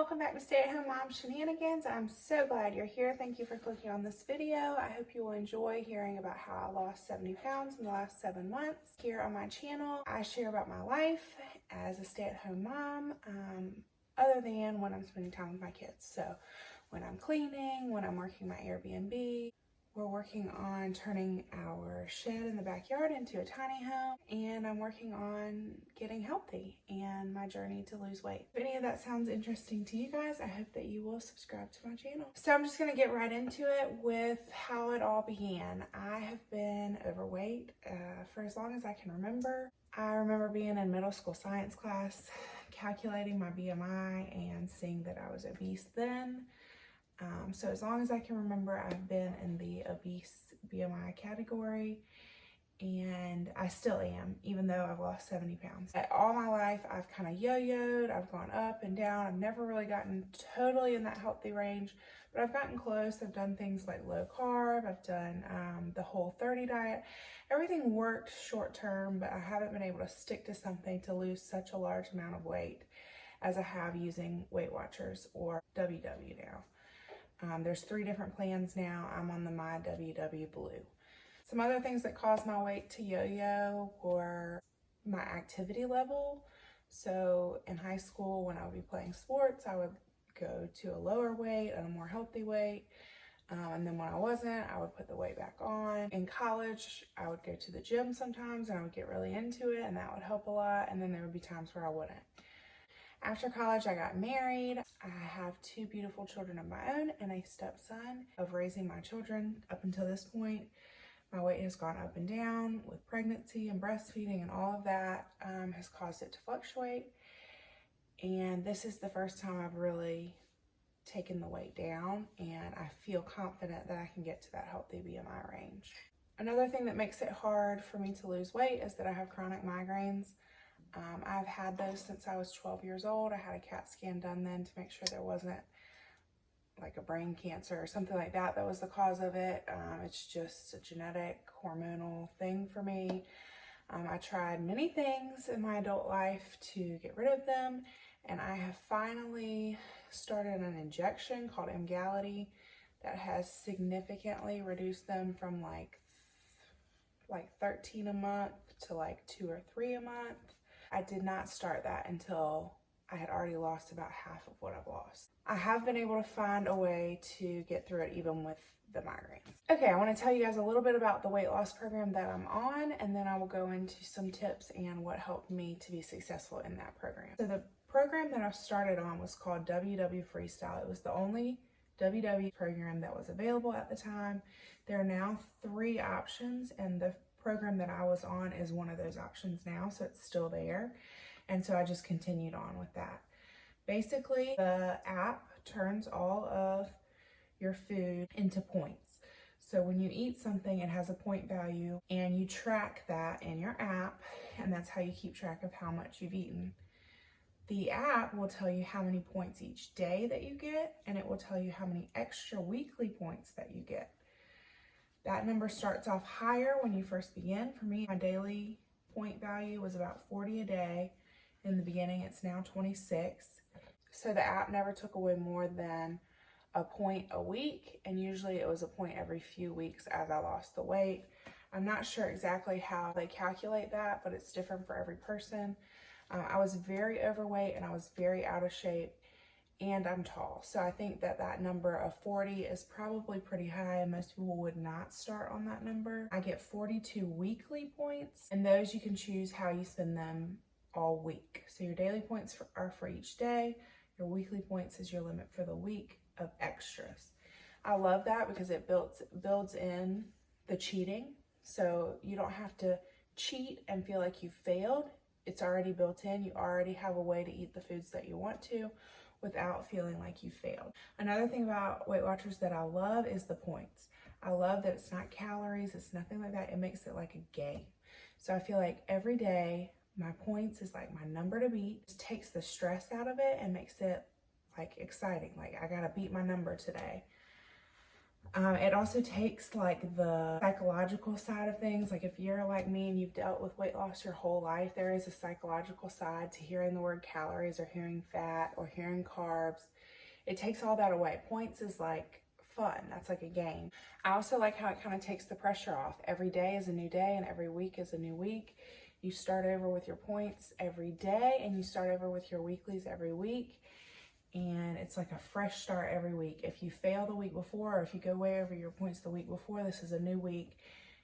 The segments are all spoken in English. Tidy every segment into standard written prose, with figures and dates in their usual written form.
welcome back to Stay-at-Home Mom Shenanigans. I'm so glad you're here. Thank you for clicking on this video. I hope you will enjoy hearing about how I lost 70 pounds in the last 7 months. Here on my channel, I share about my life as a stay-at-home mom, other than when I'm spending time with my kids. So when I'm cleaning, when I'm working my Airbnb. We're working on turning our shed in the backyard into a tiny home, and I'm working on getting healthy and my journey to lose weight. If any of that sounds interesting to you guys, I hope that you will subscribe to my channel. So I'm just gonna get right into it with how it all began. I have been overweight for as long as I can remember. I remember being in middle school science class, calculating my BMI and seeing that I was obese then. So as long as I can remember, I've been in the obese BMI category, and I still am, even though I've lost 70 pounds. All my life, I've kind of yo-yoed, I've gone up and down. I've never really gotten totally in that healthy range, but I've gotten close. I've done things like low carb, I've done the Whole30 diet. Everything worked short term, but I haven't been able to stick to something to lose such a large amount of weight as I have using Weight Watchers or WW now. There's 3 different plans now. I'm on the My WW Blue. Some other things that caused my weight to yo-yo were my activity level. So in high school, when I would be playing sports, I would go to a lower weight and a more healthy weight. And then when I wasn't, I would put the weight back on. In college, I would go to the gym sometimes and I would get really into it, and that would help a lot. And then there would be times where I wouldn't. After college, I got married. I have 2 beautiful children of my own and a stepson. Of raising my children up until this point, my weight has gone up and down with pregnancy and breastfeeding, and all of that has caused it to fluctuate. And this is the first time I've really taken the weight down, and I feel confident that I can get to that healthy BMI range. Another thing that makes it hard for me to lose weight is that I have chronic migraines. I've had those since I was 12 years old. I had a CAT scan done then to make sure there wasn't like a brain cancer or something like that was the cause of it. It's just a genetic hormonal thing for me. I tried many things in my adult life to get rid of them, and I have finally started an injection called Emgality that has significantly reduced them from like 13 a month to like 2 or 3 a month. I did not start that until I had already lost about half of what I've lost. I have been able to find a way to get through it even with the migraines. Okay, I want to tell you guys a little bit about the weight loss program that I'm on, and then I will go into some tips and what helped me to be successful in that program. So the program that I started on was called WW Freestyle. It was the only WW program that was available at the time. There are now 3 options, and the program that I was on is one of those options now, so it's still there. And so I just continued on with that. Basically, the app turns all of your food into points. So when you eat something, it has a point value, and you track that in your app, and that's how you keep track of how much you've eaten. The app will tell you how many points each day that you get, and it will tell you how many extra weekly points that you get. That number starts off higher when you first begin. For me, my daily point value was about 40 a day. In the beginning, it's now 26. So the app never took away more than a point a week, and usually it was a point every few weeks as I lost the weight. I'm not sure exactly how they calculate that, but it's different for every person. I was very overweight and I was very out of shape, and I'm tall. So I think that that number of 40 is probably pretty high, and most people would not start on that number. I get 42 weekly points, and those you can choose how you spend them all week. So your daily points are for each day. Your weekly points is your limit for the week of extras. I love that because it builds in the cheating. So you don't have to cheat and feel like you failed. It's already built in. You already have a way to eat the foods that you want to without feeling like you failed. Another thing about Weight Watchers that I love is the points. I love that it's not calories, it's nothing like that. It makes it like a game. So I feel like every day my points is like my number to beat. It just takes the stress out of it and makes it like exciting. Like I gotta beat my number today. It also takes like the psychological side of things. Like if you're like me and you've dealt with weight loss your whole life, there is a psychological side to hearing the word calories or hearing fat or hearing carbs. It takes all that away. Points is like fun. That's like a game. I also like how it kind of takes the pressure off. Every day is a new day and every week is a new week. You start over with your points every day and you start over with your weeklies every week. And it's like a fresh start every week. If you fail the week before, or if you go way over your points the week before, this is a new week.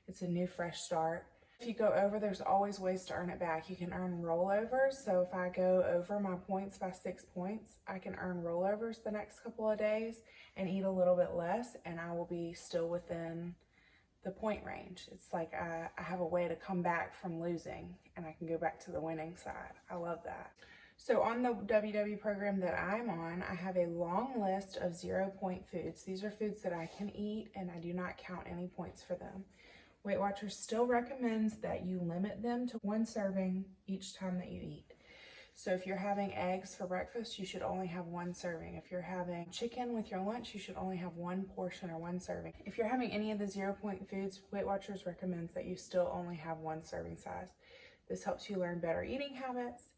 It's a new fresh start. If you go over, there's always ways to earn it back. You can earn rollovers. So if I go over my points by 6 points, I can earn rollovers the next couple of days and eat a little bit less, and I will be still within the point range. It's like I have a way to come back from losing and I can go back to the winning side. I love that. So on the WW program that I'm on, I have a long list of 0-point foods. These are foods that I can eat and I do not count any points for them. Weight Watchers still recommends that you limit them to 1 serving each time that you eat. So if you're having eggs for breakfast, you should only have 1 serving. If you're having chicken with your lunch, you should only have 1 portion or 1 serving. If you're having any of the 0-point foods, Weight Watchers recommends that you still only have 1 serving size. This helps you learn better eating habits.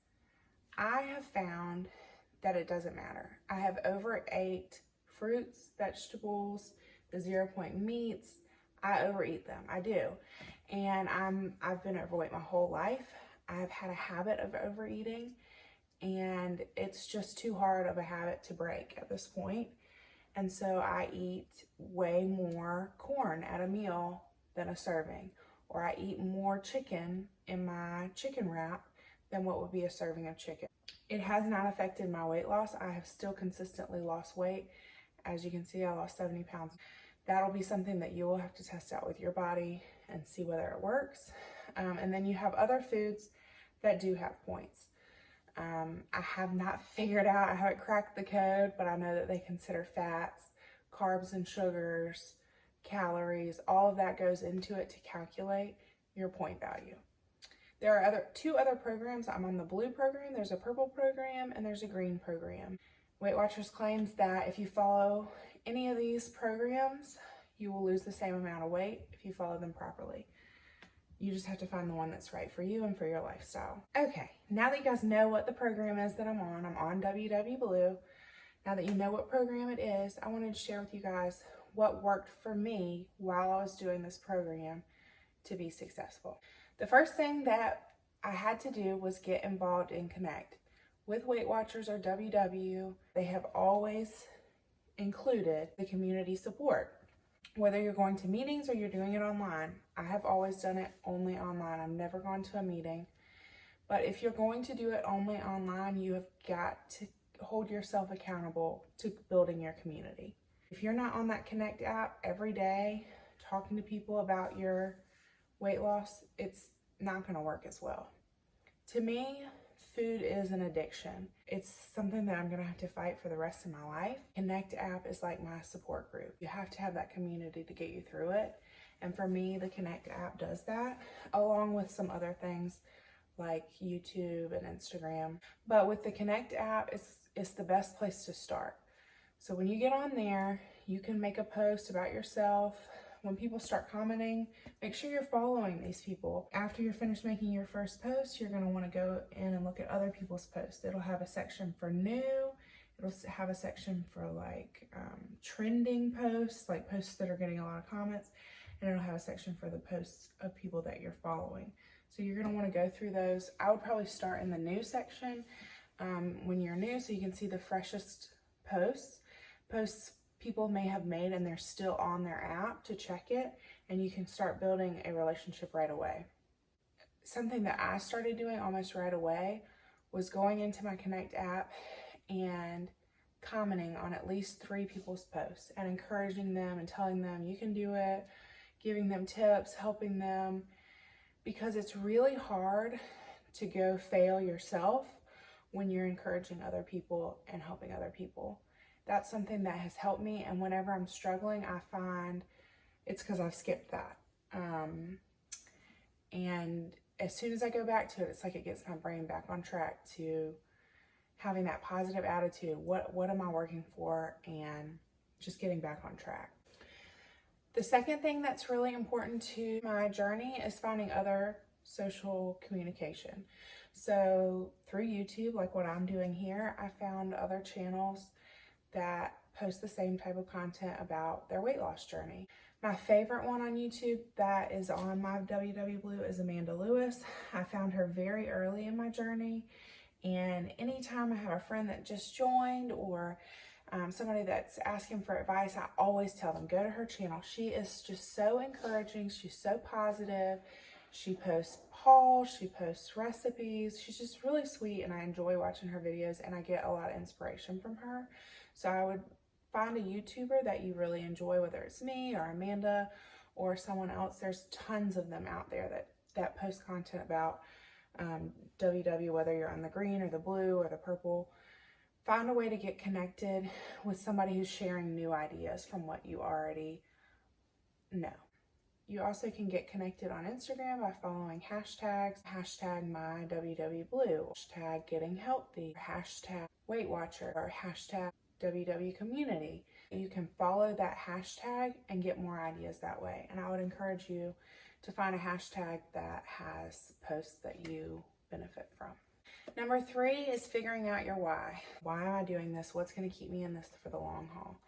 I have found that it doesn't matter. I have overate fruits, vegetables, the 0-point meats. I overeat them, I do. And I've been overweight my whole life. I've had a habit of overeating and it's just too hard of a habit to break at this point. And so I eat way more corn at a meal than a serving, or I eat more chicken in my chicken wrap than what would be a serving of chicken. It has not affected my weight loss. I have still consistently lost weight. As you can see, I lost 70 pounds. That'll be something that you will have to test out with your body and see whether it works. And then you have other foods that do have points. I have not figured out, I haven't cracked the code, but I know that they consider fats, carbs and sugars, calories, all of that goes into it to calculate your point value. There are 2 other programs. I'm on the blue program, there's a purple program, and there's a green program. Weight Watchers claims that if you follow any of these programs, you will lose the same amount of weight if you follow them properly. You just have to find the one that's right for you and for your lifestyle. Okay, now that you guys know what the program is that I'm on WW Blue. Now that you know what program it is, I wanted to share with you guys what worked for me while I was doing this program to be successful. The first thing that I had to do was get involved in Connect. With Weight Watchers or WW, they have always included the community support. Whether you're going to meetings or you're doing it online, I have always done it only online. I've never gone to a meeting. But if you're going to do it only online, you have got to hold yourself accountable to building your community. If you're not on that Connect app every day, talking to people about your weight loss, it's not going to work as well. To me, food is an addiction. It's something that I'm going to have to fight for the rest of my life. Connect app is like my support group. You have to have that community to get you through it. And for me, the Connect app does that, along with some other things like YouTube and Instagram. But with the Connect app, it's the best place to start. So when you get on there, you can make a post about yourself. When people start commenting, make sure you're following these people. After you're finished making your first post, you're going to want to go in and look at other people's posts. It'll have a section for new. It'll have a section for like trending posts, like posts that are getting a lot of comments. And it'll have a section for the posts of people that you're following. So you're going to want to go through those. I would probably start in the new section when you're new, so you can see the freshest posts people may have made and they're still on their app to check it, and you can start building a relationship right away. Something that I started doing almost right away was going into my Connect app and commenting on at least 3 people's posts and encouraging them and telling them you can do it, giving them tips, helping them, because it's really hard to go fail yourself when you're encouraging other people and helping other people. That's something that has helped me, and whenever I'm struggling, I find it's because I've skipped that. And as soon as I go back to it, it's like it gets my brain back on track to having that positive attitude. What am I working for? And just getting back on track. The second thing that's really important to my journey is finding other social communication. So through YouTube, like what I'm doing here, I found other channels that post the same type of content about their weight loss journey. My favorite one on YouTube that is on my WW Blue is Amanda Lewis. I found her very early in my journey, and anytime I have a friend that just joined or somebody that's asking for advice, I always tell them, go to her channel. She is just so encouraging. She's so positive. She posts hauls, she posts recipes. She's just really sweet, and I enjoy watching her videos, and I get a lot of inspiration from her. So I would find a YouTuber that you really enjoy, whether it's me or Amanda or someone else. There's tons of them out there that post content about WW, whether you're on the green or the blue or the purple. Find a way to get connected with somebody who's sharing new ideas from what you already know. You also can get connected on Instagram by following hashtags, hashtag #MyWWBlue, hashtag getting healthy, hashtag Weight Watcher, or hashtag WW community. You can follow that hashtag and get more ideas that way. And I would encourage you to find a hashtag that has posts that you benefit from. Number 3 is figuring out your why. Why am I doing this? What's going to keep me in this for the long haul?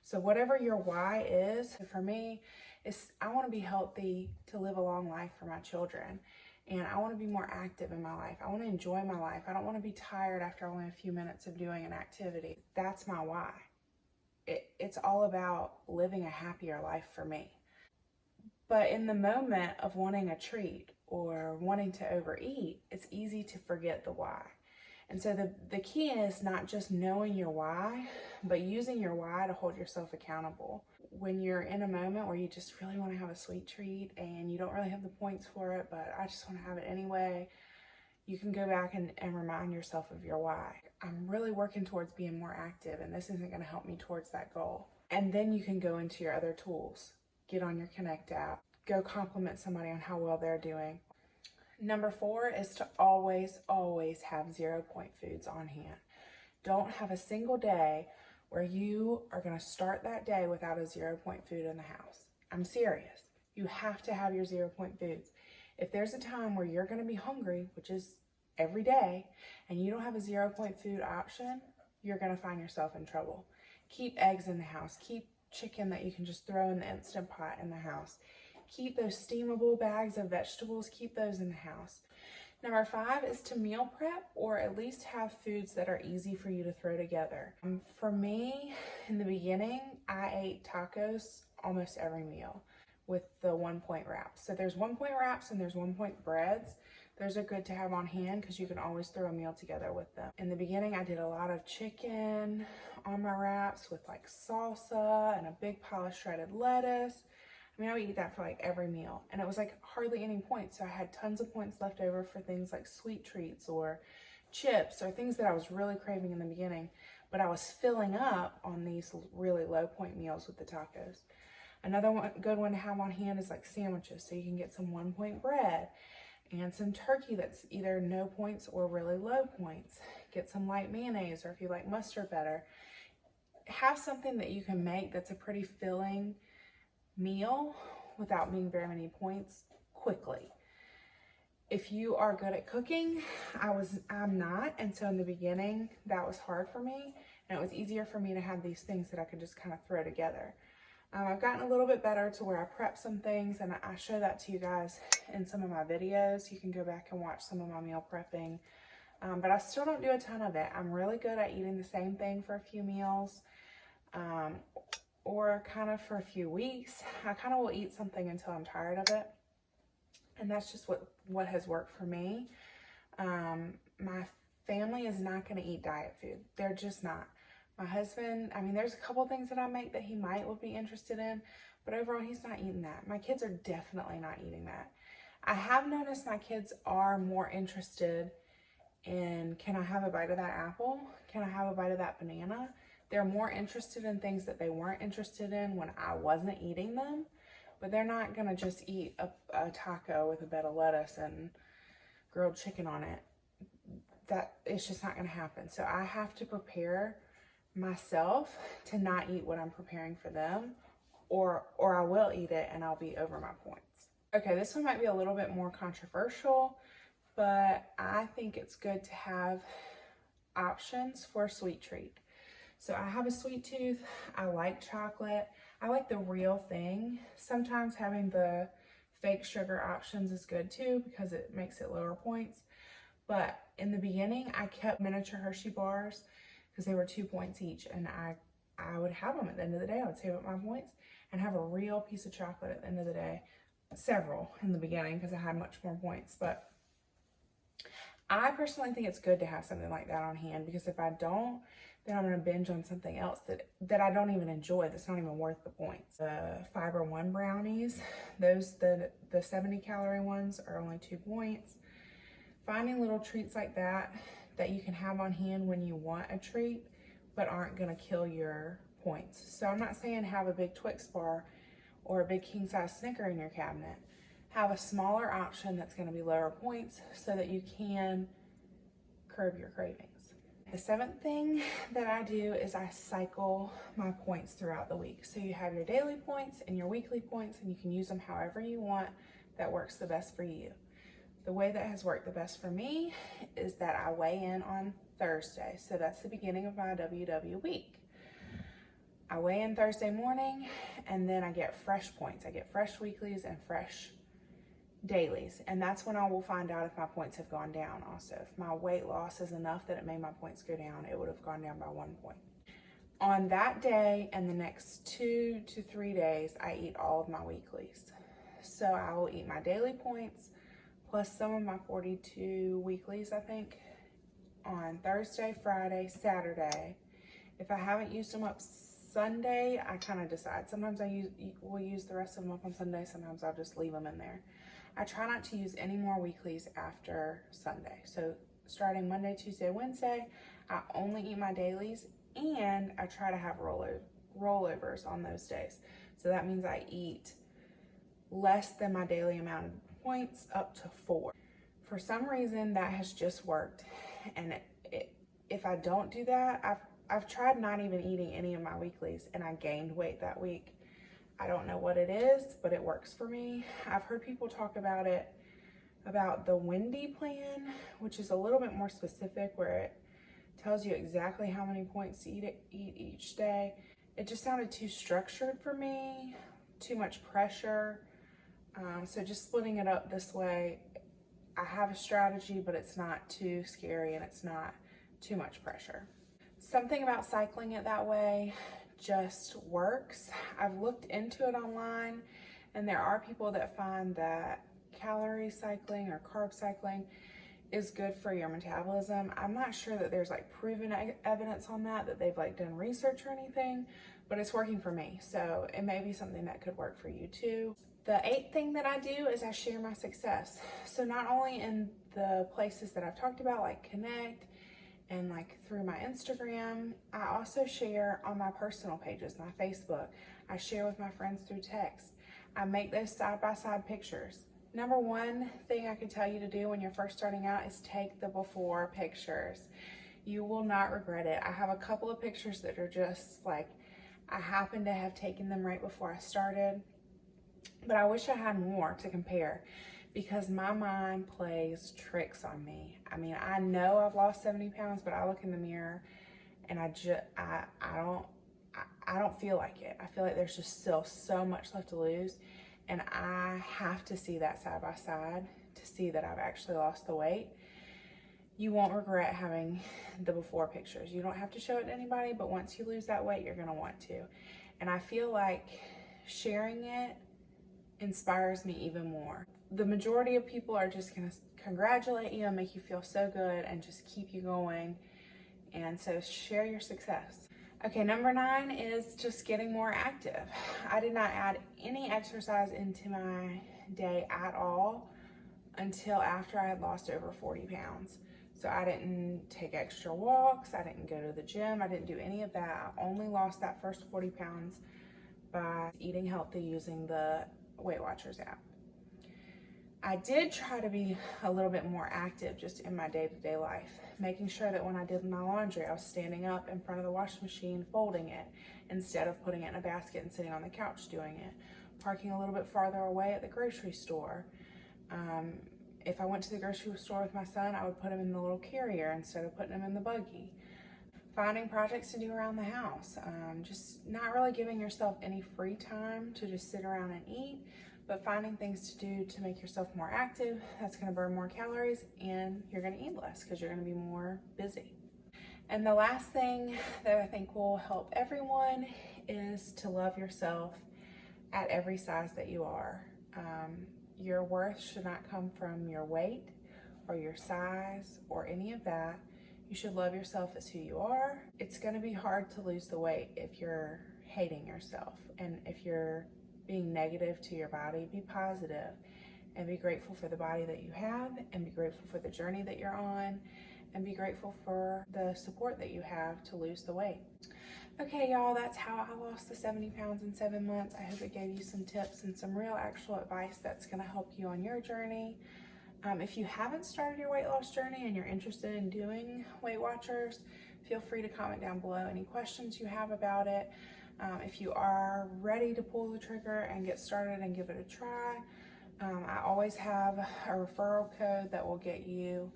So whatever your why is, for me, is I want to be healthy to live a long life for my children. And I want to be more active in my life. I want to enjoy my life. I don't want to be tired after only a few minutes of doing an activity. That's my why. It's all about living a happier life for me. But in the moment of wanting a treat or wanting to overeat, it's easy to forget the why. And so the key is not just knowing your why, but using your why to hold yourself accountable. When you're in a moment where you just really want to have a sweet treat and you don't really have the points for it, but I just want to have it anyway, you can go back and remind yourself of your why. I'm really working towards being more active, and this isn't going to help me towards that goal. And then you can go into your other tools. Get on your Connect app. Go compliment somebody on how well they're doing. Number 4 is to always, always have 0 point foods on hand. Don't have a single day where you are going to start that day without a 0 point food in the house. I'm serious. You have to have your 0 point foods. If there's a time where you're going to be hungry, which is every day, and you don't have a 0 point food option, you're going to find yourself in trouble. Keep eggs in the house. Keep chicken that you can just throw in the Instant Pot in the house. Keep those steamable bags of vegetables, keep those in the house. Number 5 is to meal prep, or at least have foods that are easy for you to throw together. For me, in the beginning, I ate tacos almost every meal with the 1 point wraps. So there's 1 point wraps and there's 1 point breads. Those are good to have on hand because you can always throw a meal together with them. In the beginning, I did a lot of chicken on my wraps with like salsa and a big pile of shredded lettuce. I mean, I would eat that for like every meal, and it was like hardly any points. So I had tons of points left over for things like sweet treats or chips or things that I was really craving in the beginning, but I was filling up on these really low point meals with the tacos. Another good one to have on hand is like sandwiches. So you can get some 1 point bread and some turkey that's either no points or really low points. Get some light mayonnaise, or if you like mustard better. Have something that you can make that's a pretty filling meal without being very many points quickly. If you are good at cooking, I'm not, and so in the beginning that was hard for me, and it was easier for me to have these things that I could just kind of throw together. I've gotten a little bit better to where I prep some things, and I show that to you guys in some of my videos. You can go back and watch some of my meal prepping, but I still don't do a ton of it. I'm really good at eating the same thing for a few meals, or kind of for a few weeks. I kind of will eat something until I'm tired of it. And that's just what has worked for me. My family is not going to eat diet food. They're just not. My husband, I mean, there's a couple things that I make that he would be interested in, but overall he's not eating that. My kids are definitely not eating that. I have noticed my kids are more interested in, can I have a bite of that apple? Can I have a bite of that banana? They're more interested in things that they weren't interested in when I wasn't eating them, but they're not gonna just eat a taco with a bed of lettuce and grilled chicken on it. That it's just not gonna happen. So I have to prepare myself to not eat what I'm preparing for them, or I will eat it and I'll be over my points. Okay, this one might be a little bit more controversial, but I think it's good to have options for a sweet treat. So I have a sweet tooth. I like chocolate. I like the real thing. Sometimes having the fake sugar options is good too because it makes it lower points. But in the beginning, I kept miniature Hershey bars because they were 2 points each, and I would have them at the end of the day. I would save up my points and have a real piece of chocolate at the end of the day. Several in the beginning because I had much more points, but I personally think it's good to have something like that on hand, because if I don't, then I'm going to binge on something else that I don't even enjoy, that's not even worth the points. The Fiber One brownies, those, the 70 calorie ones are only 2 points. Finding little treats like that you can have on hand when you want a treat, but aren't going to kill your points. So I'm not saying have a big Twix bar or a big king size Snicker in your cabinet. Have a smaller option that's going to be lower points so that you can curb your cravings. The 7th thing that I do is I cycle my points throughout the week. So you have your daily points and your weekly points, and you can use them however you want that works the best for you. The way that has worked the best for me is that I weigh in on Thursday. So that's the beginning of my WW week. I weigh in Thursday morning, and then I get fresh points. I get fresh weeklies and fresh dailies, and that's when I will find out if my points have gone down. Also, if my weight loss is enough that it made my points go down, it would have gone down by 1 point. On that day and the next 2 to 3 days, I eat all of my weeklies. So I will eat my daily points plus some of my 42 weeklies, I think, on Thursday, Friday, Saturday. If I haven't used them up Sunday, I kind of decide. Sometimes will use the rest of them up on Sunday. Sometimes I'll just leave them in there. I try not to use any more weeklies after Sunday. So starting Monday, Tuesday, Wednesday, I only eat my dailies, and I try to have rollovers on those days. So that means I eat less than my daily amount of points up to 4. For some reason, that has just worked. And if I don't do that, I've tried not even eating any of my weeklies, and I gained weight that week. I don't know what it is, but it works for me. I've heard people talk about it, about the Wendy plan, which is a little bit more specific, where it tells you exactly how many points to eat each day. It just sounded too structured for me, too much pressure. So just splitting it up this way, I have a strategy, but it's not too scary and it's not too much pressure. Something about cycling it that way just works. I've looked into it online, and there are people that find that calorie cycling or carb cycling is good for your metabolism. I'm not sure that there's like proven evidence on that they've like done research or anything, but it's working for me. So it may be something that could work for you too. The 8th thing that I do is I share my success. So not only in the places that I've talked about, like Connect and like through my Instagram, I also share on my personal pages, my Facebook. I share with my friends through text. I make those side-by-side pictures. Number one thing I can tell you to do when you're first starting out is take the before pictures. You will not regret it. I have a couple of pictures that are just like, I happen to have taken them right before I started, but I wish I had more to compare, because my mind plays tricks on me. I mean, I know I've lost 70 pounds, but I look in the mirror and I don't feel like it. I feel like there's just still so much left to lose, and I have to see that side by side to see that I've actually lost the weight. You won't regret having the before pictures. You don't have to show it to anybody, but once you lose that weight, you're gonna want to. And I feel like sharing it inspires me even more. The majority of people are just gonna congratulate you and make you feel so good and just keep you going. And so share your success. Okay, number 9 is just getting more active. I did not add any exercise into my day at all until after I had lost over 40 pounds. So I didn't take extra walks, I didn't go to the gym, I didn't do any of that. I only lost that first 40 pounds by eating healthy using the Weight Watchers app. I did try to be a little bit more active just in my day-to-day life, making sure that when I did my laundry, I was standing up in front of the washing machine folding it instead of putting it in a basket and sitting on the couch doing it. Parking a little bit farther away at the grocery store. If I went to the grocery store with my son, I would put him in the little carrier instead of putting him in the buggy. Finding projects to do around the house. Just not really giving yourself any free time to just sit around and eat, but finding things to do to make yourself more active. That's gonna burn more calories and you're gonna eat less because you're gonna be more busy. And the last thing that I think will help everyone is to love yourself at every size that you are. Your worth should not come from your weight or your size or any of that. You should love yourself as who you are. It's gonna be hard to lose the weight if you're hating yourself, and if you're being negative to your body. Be positive and be grateful for the body that you have, and be grateful for the journey that you're on, and be grateful for the support that you have to lose the weight. Okay, y'all, that's how I lost the 70 pounds in 7 months. I hope it gave you some tips and some real actual advice that's gonna help you on your journey. If you haven't started your weight loss journey and you're interested in doing Weight Watchers, feel free to comment down below any questions you have about it. If you are ready to pull the trigger and get started and give it a try, I always have a referral code that will get you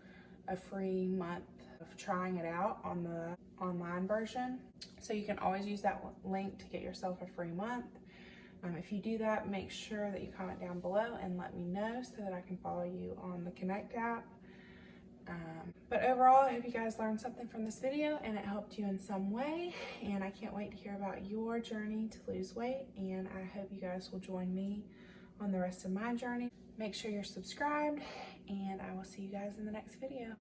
a free month of trying it out on the online version. So you can always use that link to get yourself a free month. If you do that, make sure that you comment down below and let me know so that I can follow you on the Connect app. But overall, I hope you guys learned something from this video and it helped you in some way. And I can't wait to hear about your journey to lose weight. And I hope you guys will join me on the rest of my journey. Make sure you're subscribed, and I will see you guys in the next video.